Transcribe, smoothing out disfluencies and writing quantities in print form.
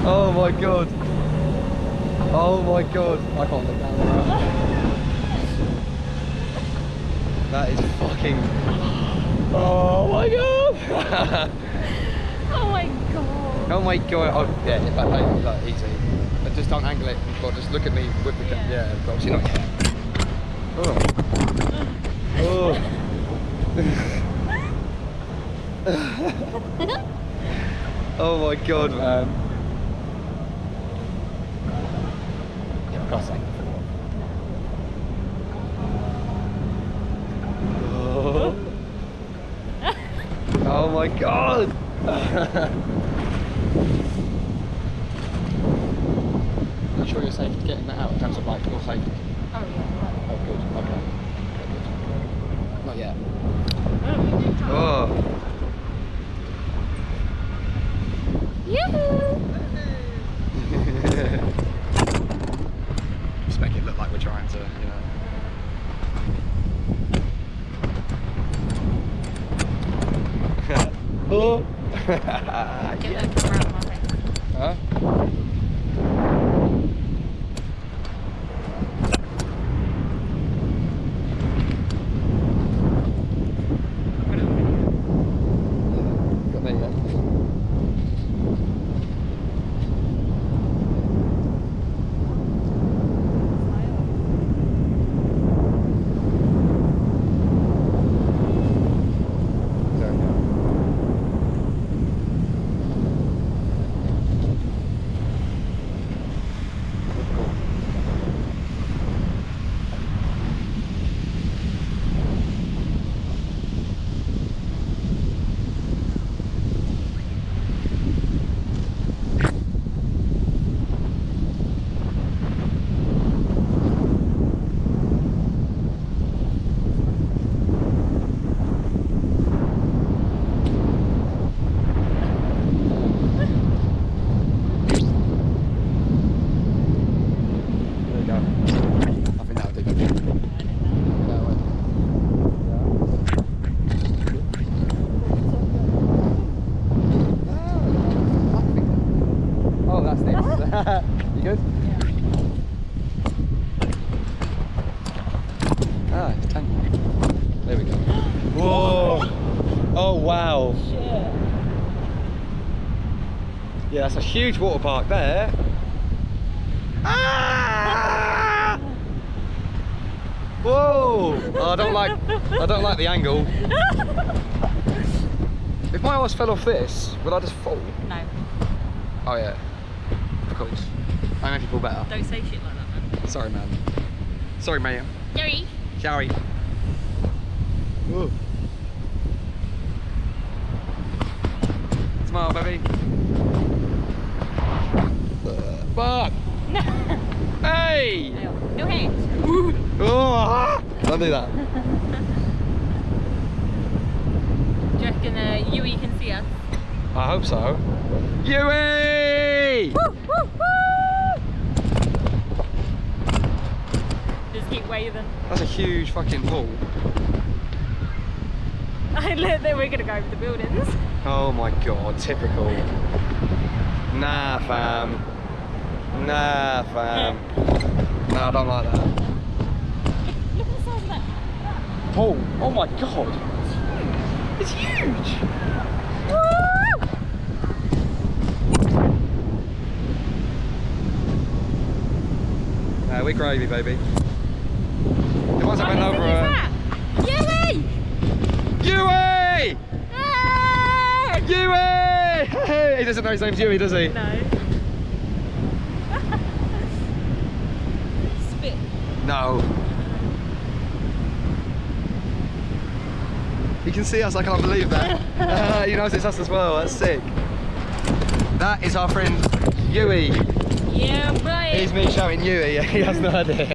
Oh my god. Oh my god. I can't look down there. That is fucking... Oh my god. Oh my god. Oh my god. Oh yeah, if that lady, like, easy. But just don't angle it. God, just look at me with the camera. Yeah, of course, you're not yet. Oh. Oh. Oh my god, man. Yeah, God's sake. Oh. Oh my god. You sure you're safe getting that out in terms of like your safety? Oh yeah. Oh good, okay. Not yet. Oh. Yoo-hoo! Just make it look like we're trying to, you know. Oh. Get that camera out of my face. Huh? Got me yet? You good? Yeah. Ah, it's tangled. There we go. Whoa! Oh wow! Shit. Yeah, that's a huge water park there. Ah! Whoa! Oh, I don't like the angle. If my horse fell off this, would I just fall? No. Oh yeah. Of course. I make you feel better. Don't say shit like that, man. Sorry, man. Sorry, mate. Jerry. Sorry. Ooh. Smile, baby. Fuck! Hey! No hands. Oh, don't do that. Do you reckon Yui can see us? I hope so. Yui! Woo, woo, woo! Just keep waving. That's a huge fucking pool. Look, then we're gonna go over the buildings. Oh my god, typical. Nah, fam. Nah, fam. Nah, I don't like that. Look at the size of that. Pool. Oh my god. It's huge. Woo! We're gravy, baby. The ones that went over. Yui! Yui! Ah! Yui! Hey, he doesn't know his name's Yui, does he? No. Spit. No. He can see us, I can't believe that. He knows it's us as well, that's sick. That is our friend Yui. Yeah, boy. Here's me shouting Yui, he has no idea.